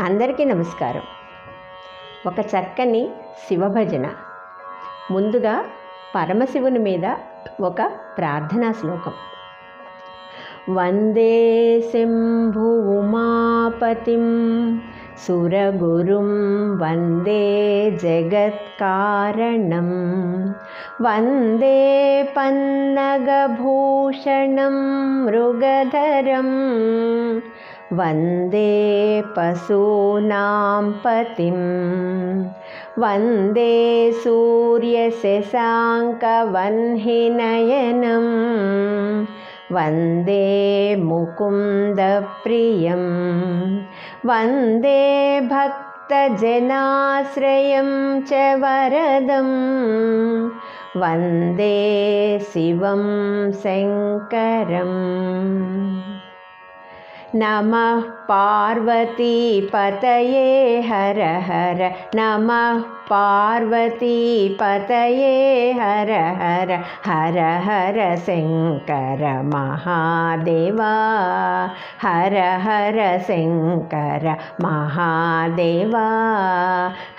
అందరికీ నమస్కారం. ఒక చక్కని శివభజన. ముందుగా పరమశివుని మీద ఒక ప్రార్థనా శ్లోకం. వందే శంభు ఉమాపతిం సురగురుం వందే జగత్కారణం వందే పన్నగభూషణం మృగధరం వందే పశూనాం పతిం వందే సూర్యశశాంకవన్హినయనం వందే ముకుందప్రియం వందే భక్తజనాశ్రయం చ వరదం వందే శివం శంకరం. नमः पार्वतीपतये हर हर नमः पार्वतीपतये हर हर हर हर शंकर महादेवा हर हर शंकर महादेवा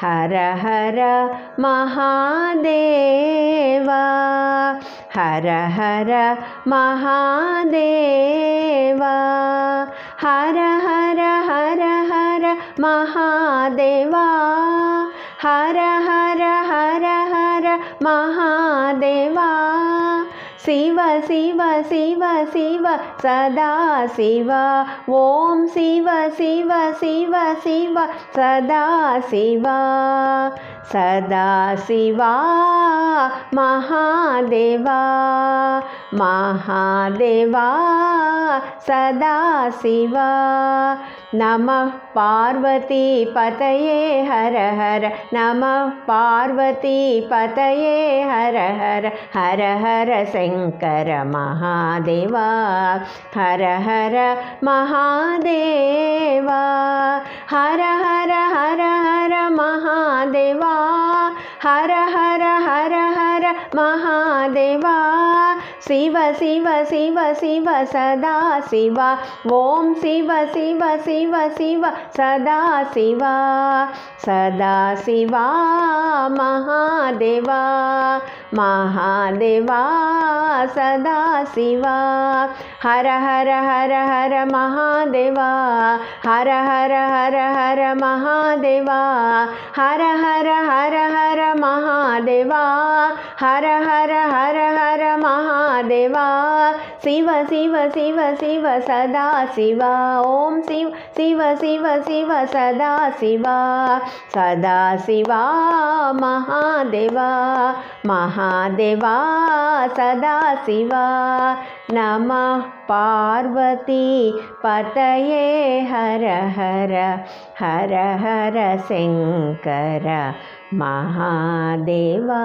हर हर महादेवा हर हर महादेवा हर हर हर हर महादेवा हर हर हर हर महादेवा शिव शिव शिव शिव सदा शिव ओम शिव शिव शिव शिव सदा शिव सदा शिवा महादेवा महादेवा सदा शिवा. नमः पार्वतीपतये हर हर नमः पार्वतीपतये हर हर हर हर शंकर महादेवा हर हर महादेवा हर हर हर हर महादेवा हर हर हर हर महादेवा शिव शिव शिव शिव सदा शिव ओम शिव शिव शिव शिव सदा शिवा सदा शिवा महादेवा महादेवा सदा शिवा हर हर हर हर महादेवा हर हर हर हर महादेवा हर हर हर हर महादेवा हर हर हर हर महादेवा शिव शिव शिव शिव सदा शिवा ओम शिव शिव शिव शिव सदा शिवा सदा शिवा महादेवा महादेवा सदा शिवा. नमः पार्वतीपतये हर हर हर हर शंकर महादेवा.